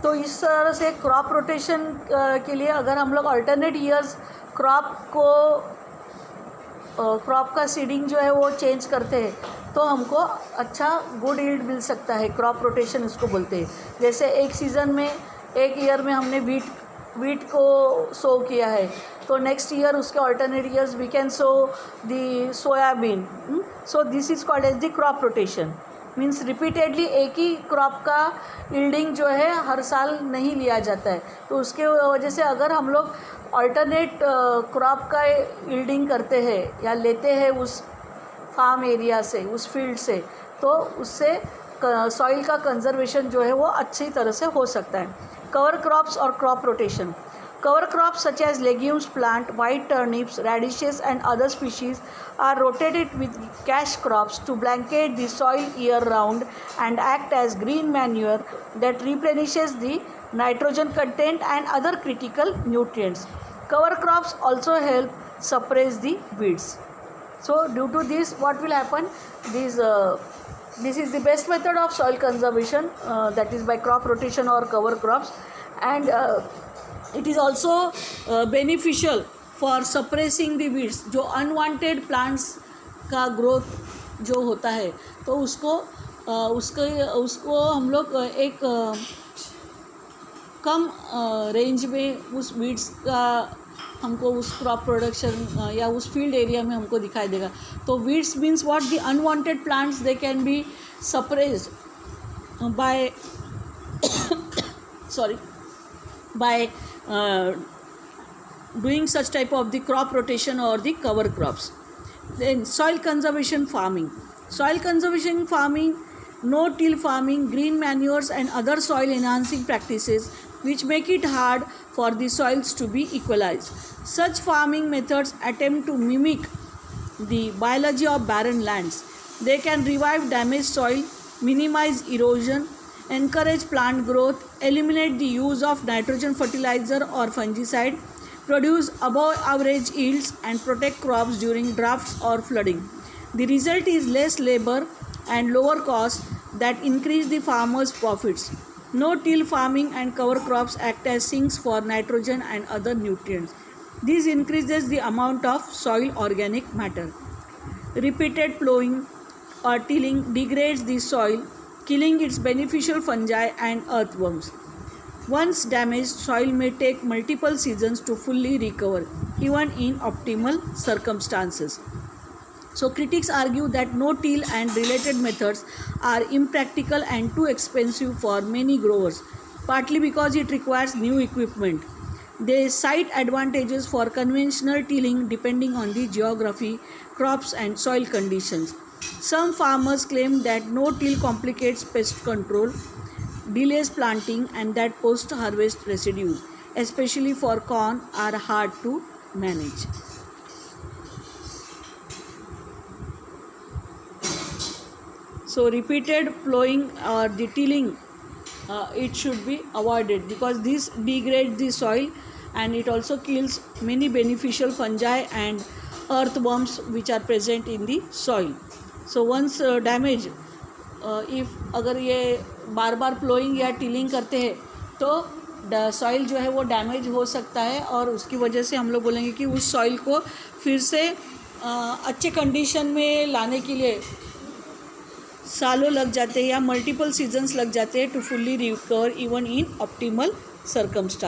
तो इस तरह से क्रॉप रोटेशन के लिए अगर हम लोग अल्टरनेट ईयर्स क्रॉप का सीडिंग जो है वो चेंज करते हैं तो हमको अच्छा गुड यील्ड मिल सकता है। क्रॉप रोटेशन इसको बोलते हैं। जैसे एक सीज़न में एक ईयर में हमने वीट को सो किया है तो नेक्स्ट ईयर उसके alternate years we can sow the soybean. So this is called as the crop rotation. Means repeatedly एक ही क्रॉप का यील्डिंग जो है हर साल नहीं लिया जाता है। तो उसके वजह से अगर हम लोग अल्टरनेट क्रॉप का यील्डिंग करते हैं या लेते हैं उस फार्म एरिया से, उस फील्ड से, तो उससे सॉइल का कंजर्वेशन जो है वो अच्छी तरह से हो सकता है। कवर क्रॉप्स और crop rotation. Cover crops such as legumes, plant, white turnips, radishes and other species are rotated with cash crops to blanket the soil year round and act as green manure that replenishes the nitrogen content and other critical nutrients. Cover crops also help suppress the weeds. So due to this, what will happen? This is the best method of soil conservation, that is by crop rotation or cover crops, and it is also beneficial for suppressing the weeds. जो unwanted plants का growth जो होता है तो उसको हम लोग एक कम रेंज में उस weeds का हमको उस क्रॉप प्रोडक्शन या उस फील्ड एरिया में हमको दिखाई देगा। तो weeds means what? The unwanted plants, they can be suppressed by by doing such type of the crop rotation or the cover crops. Then soil conservation farming. Soil conservation farming, no-till farming, green manures and other soil enhancing practices which make it hard for the soils to be equalized. Such farming methods attempt to mimic the biology of barren lands. They can revive damaged soil, minimize erosion, encourage plant growth, eliminate the use of nitrogen fertilizer or fungicide, produce above average yields and protect crops during droughts or flooding. The result is less labor and lower costs that increase the farmers' profits. No-till farming and cover crops act as sinks for nitrogen and other nutrients. This increases the amount of soil organic matter. Repeated plowing or tilling degrades the soil, killing its beneficial fungi and earthworms. Once damaged, soil may take multiple seasons to fully recover, even in optimal circumstances. So critics argue that no-till and related methods are impractical and too expensive for many growers, partly because it requires new equipment. They cite advantages for conventional tilling depending on the geography, crops and soil conditions. Some farmers claim that no-till complicates pest control, delays planting and that post-harvest residues, especially for corn, are hard to manage. So repeated plowing or the tilling, it should be avoided because this degrades the soil and it also kills many beneficial fungi and earthworms which are present in the soil. So once damage, if अगर ये बार बार ploughing या tilling करते हैं तो soil जो है वो damage हो सकता है और उसकी वजह से हम लोग बोलेंगे कि उस सॉइल को फिर से अच्छे कंडीशन में लाने के लिए सालों लग जाते हैं या मल्टीपल सीजन्स लग जाते हैं to fully recover even in optimal circumstance.